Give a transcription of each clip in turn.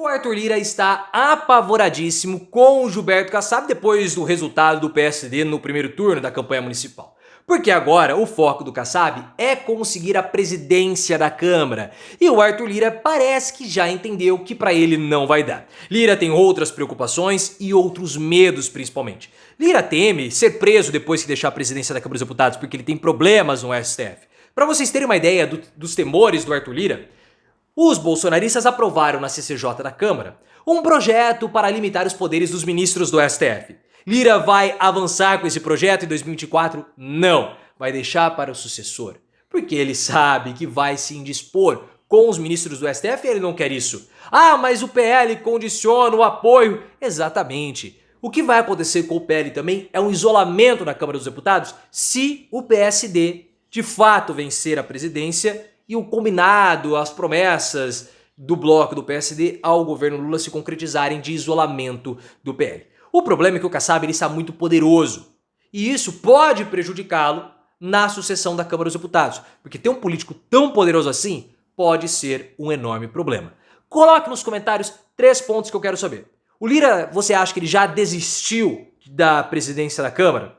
O Arthur Lira está apavoradíssimo com o Gilberto Kassab depois do resultado do PSD no primeiro turno da campanha municipal. Porque agora o foco do Kassab é conseguir a presidência da Câmara. E o Arthur Lira parece que já entendeu que para ele não vai dar. Lira tem outras preocupações e outros medos principalmente. Lira teme ser preso depois que deixar a presidência da Câmara dos Deputados porque ele tem problemas no STF. Para vocês terem uma ideia dos temores do Arthur Lira, os bolsonaristas aprovaram na CCJ da Câmara um projeto para limitar os poderes dos ministros do STF. Lira vai avançar com esse projeto em 2024? Não, vai deixar para o sucessor, porque ele sabe que vai se indispor com os ministros do STF e ele não quer isso. Ah, mas o PL condiciona o apoio. Exatamente. O que vai acontecer com o PL também é um isolamento na Câmara dos Deputados se o PSD de fato vencer a presidência e o combinado, as promessas do bloco do PSD ao governo Lula se concretizarem de isolamento do PL. O problema é que o Kassab ele está muito poderoso e isso pode prejudicá-lo na sucessão da Câmara dos Deputados, porque ter um político tão poderoso assim pode ser um enorme problema. Coloque nos comentários 3 pontos que eu quero saber. O Lira, você acha que ele já desistiu da presidência da Câmara?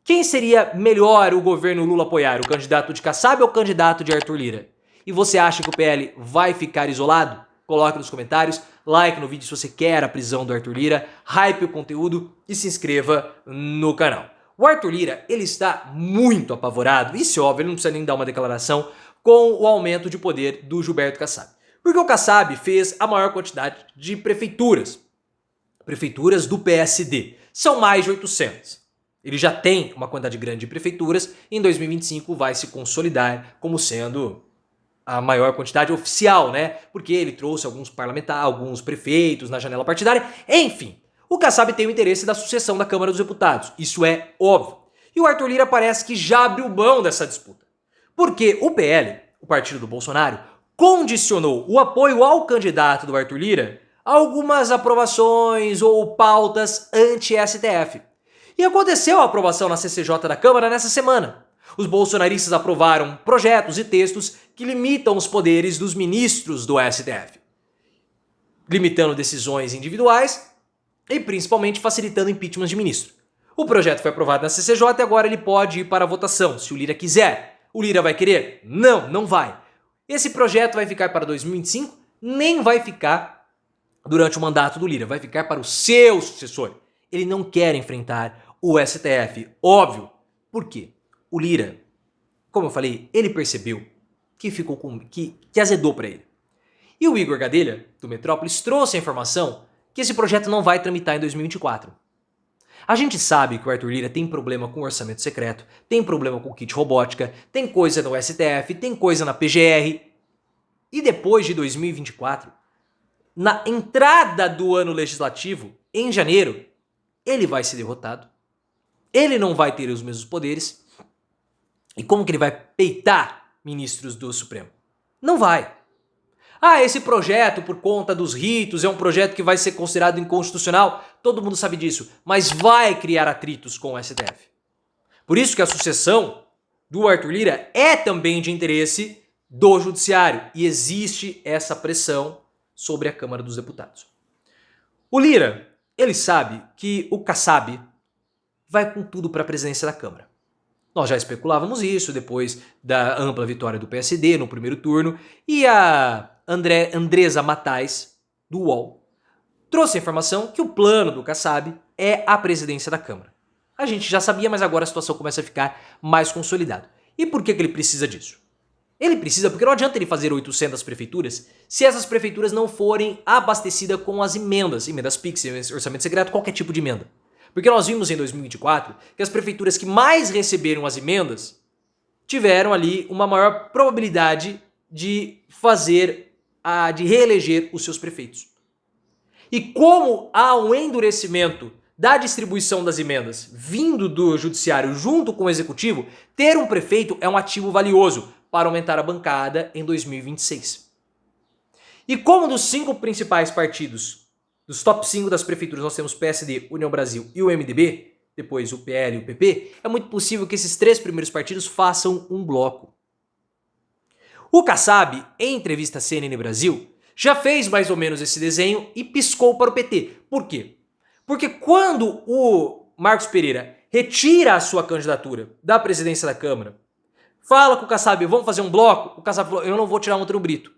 Quem seria melhor o governo Lula apoiar, o candidato de Kassab ou o candidato de Arthur Lira? E você acha que o PL vai ficar isolado? Coloque nos comentários, like no vídeo se você quer a prisão do Arthur Lira, hype o conteúdo e se inscreva no canal. O Arthur Lira, ele está muito apavorado, isso é óbvio, ele não precisa nem dar uma declaração, com o aumento de poder do Gilberto Kassab. Porque o Kassab fez a maior quantidade de prefeituras do PSD, são mais de 800. Ele já tem uma quantidade grande de prefeituras e em 2025 vai se consolidar como sendo a maior quantidade oficial, né? Porque ele trouxe alguns parlamentares, alguns prefeitos na janela partidária. Enfim, o Kassab tem o interesse da sucessão da Câmara dos Deputados. Isso é óbvio. E o Arthur Lira parece que já abriu mão dessa disputa. Porque o PL, o partido do Bolsonaro, condicionou o apoio ao candidato do Arthur Lira a algumas aprovações ou pautas anti-STF. E aconteceu a aprovação na CCJ da Câmara nessa semana. Os bolsonaristas aprovaram projetos e textos que limitam os poderes dos ministros do STF, limitando decisões individuais e principalmente facilitando impeachment de ministro. O projeto foi aprovado na CCJ e agora ele pode ir para a votação, se o Lira quiser. O Lira vai querer? Não, não vai. Esse projeto vai ficar para 2025, nem vai ficar durante o mandato do Lira, vai ficar para o seu sucessor. Ele não quer enfrentar o STF, óbvio. Por quê? O Lira, como eu falei, ele percebeu que ficou que azedou para ele. E o Igor Gadelha, do Metrópolis, trouxe a informação que esse projeto não vai tramitar em 2024. A gente sabe que o Arthur Lira tem problema com o orçamento secreto, tem problema com o kit robótica, tem coisa no STF, tem coisa na PGR. E depois de 2024, na entrada do ano legislativo, em janeiro, ele vai ser derrotado. Ele não vai ter os mesmos poderes. E como que ele vai peitar ministros do Supremo? Não vai. Ah, esse projeto, por conta dos ritos, é um projeto que vai ser considerado inconstitucional. Todo mundo sabe disso. Mas vai criar atritos com o STF. Por isso que a sucessão do Arthur Lira é também de interesse do Judiciário. E existe essa pressão sobre a Câmara dos Deputados. O Lira, ele sabe que o Kassab vai com tudo para a presidência da Câmara. Nós já especulávamos isso depois da ampla vitória do PSD no primeiro turno e a Andresa Matais, do UOL, trouxe a informação que o plano do Kassab é a presidência da Câmara. A gente já sabia, mas agora a situação começa a ficar mais consolidada. E por que ele precisa disso? Ele precisa porque não adianta ele fazer 800 prefeituras se essas prefeituras não forem abastecidas com as emendas PIX, orçamento secreto, qualquer tipo de emenda. Porque nós vimos em 2024 que as prefeituras que mais receberam as emendas tiveram ali uma maior probabilidade de reeleger os seus prefeitos. E como há um endurecimento da distribuição das emendas vindo do Judiciário junto com o Executivo, ter um prefeito é um ativo valioso para aumentar a bancada em 2026. E como dos 5 principais partidos, dos top 5 das prefeituras, nós temos PSD, União Brasil e o MDB, depois o PL e o PP, é muito possível que esses 3 primeiros partidos façam um bloco. O Kassab, em entrevista à CNN Brasil, já fez mais ou menos esse desenho e piscou para o PT. Por quê? Porque quando o Marcos Pereira retira a sua candidatura da presidência da Câmara, fala com o Kassab, vamos fazer um bloco, o Kassab falou, eu não vou tirar o Antônio Brito.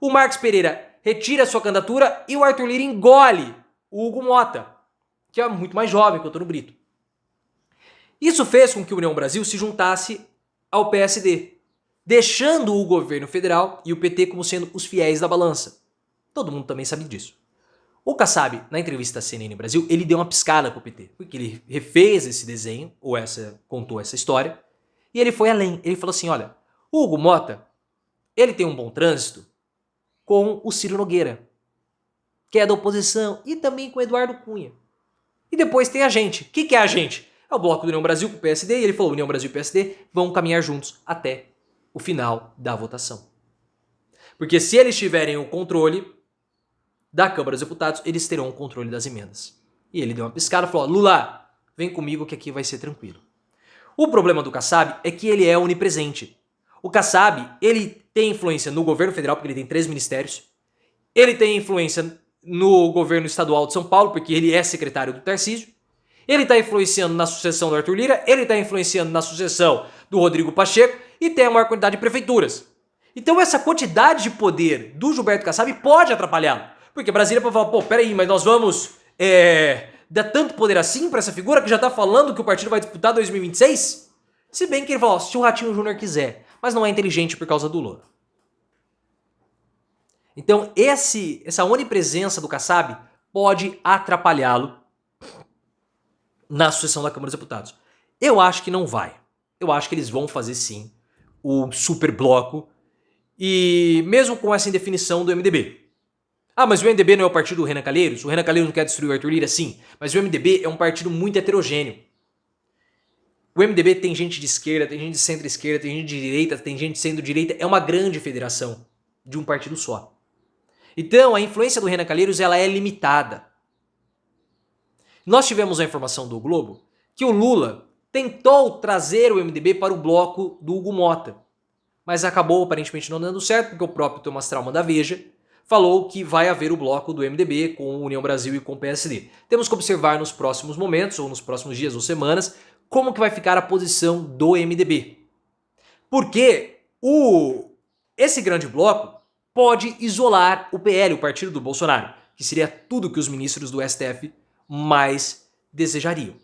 O Marcos Pereira retira a sua candidatura e o Arthur Lira engole o Hugo Mota, que é muito mais jovem que o Antônio Brito. Isso fez com que o União Brasil se juntasse ao PSD, deixando o governo federal e o PT como sendo os fiéis da balança. Todo mundo também sabe disso. O Kassab, na entrevista à CNN Brasil, ele deu uma piscada pro PT, porque ele refez esse desenho, ou contou essa história, e ele foi além. Ele falou assim, olha, o Hugo Mota, ele tem um bom trânsito com o Ciro Nogueira, que é da oposição, e também com o Eduardo Cunha. E depois tem a gente. O que é a gente? É o bloco do União Brasil com o PSD, e ele falou, União Brasil e PSD vão caminhar juntos até o final da votação. Porque se eles tiverem o controle da Câmara dos Deputados, eles terão o controle das emendas. E ele deu uma piscada e falou, Lula, vem comigo que aqui vai ser tranquilo. O problema do Kassab é que ele é onipresente. O Kassab, ele tem influência no governo federal, porque ele tem 3 ministérios. Ele tem influência no governo estadual de São Paulo, porque ele é secretário do Tarcísio. Ele está influenciando na sucessão do Arthur Lira, ele está influenciando na sucessão do Rodrigo Pacheco e tem a maior quantidade de prefeituras. Então essa quantidade de poder do Gilberto Kassab pode atrapalhá-lo. Porque Brasília pode falar, pô, peraí, mas nós vamos dar tanto poder assim para essa figura que já está falando que o partido vai disputar 2026? Se bem que ele falou, se o Ratinho Júnior quiser, mas não é inteligente por causa do Lula. Então essa onipresença do Kassab pode atrapalhá-lo na sucessão da Câmara dos Deputados. Eu acho que não vai. Eu acho que eles vão fazer sim o super bloco e mesmo com essa indefinição do MDB. Ah, mas o MDB não é o partido do Renan Calheiros? O Renan Calheiros não quer destruir o Arthur Lira? Sim, mas o MDB é um partido muito heterogêneo. O MDB tem gente de esquerda, tem gente de centro-esquerda, tem gente de direita, tem gente sendo direita. É uma grande federação de um partido só. Então, a influência do Renan Calheiros ela é limitada. Nós tivemos a informação do Globo que o Lula tentou trazer o MDB para o bloco do Hugo Mota, mas acabou aparentemente não dando certo, porque o próprio Thomas Trauman da Veja falou que vai haver o bloco do MDB com a União Brasil e com o PSD. Temos que observar nos próximos momentos, ou nos próximos dias ou semanas, como que vai ficar a posição do MDB. Porque esse grande bloco pode isolar o PL, o partido do Bolsonaro, que seria tudo que os ministros do STF mais desejariam.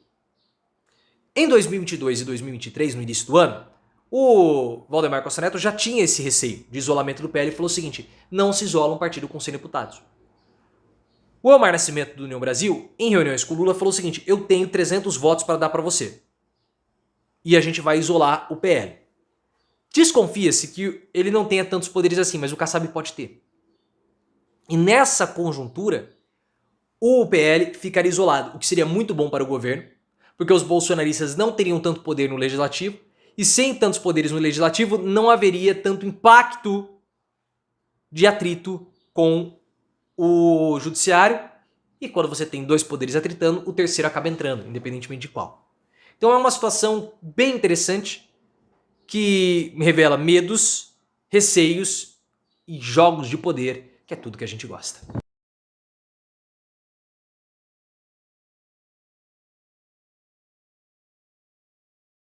Em 2022 e 2023, no início do ano, o Valdemar Costa Neto já tinha esse receio de isolamento do PL e falou o seguinte, não se isola um partido com 100 deputados. O Elmar Nascimento do União Brasil, em reuniões com o Lula, falou o seguinte, eu tenho 300 votos para dar para você. E a gente vai isolar o PL. Desconfia-se que ele não tenha tantos poderes assim, mas o Kassab pode ter. E nessa conjuntura, o PL ficaria isolado, o que seria muito bom para o governo, porque os bolsonaristas não teriam tanto poder no legislativo, e sem tantos poderes no legislativo, não haveria tanto impacto de atrito com o judiciário, e quando você tem 2 poderes atritando, o terceiro acaba entrando, independentemente de qual. Então é uma situação bem interessante, que revela medos, receios e jogos de poder, que é tudo que a gente gosta.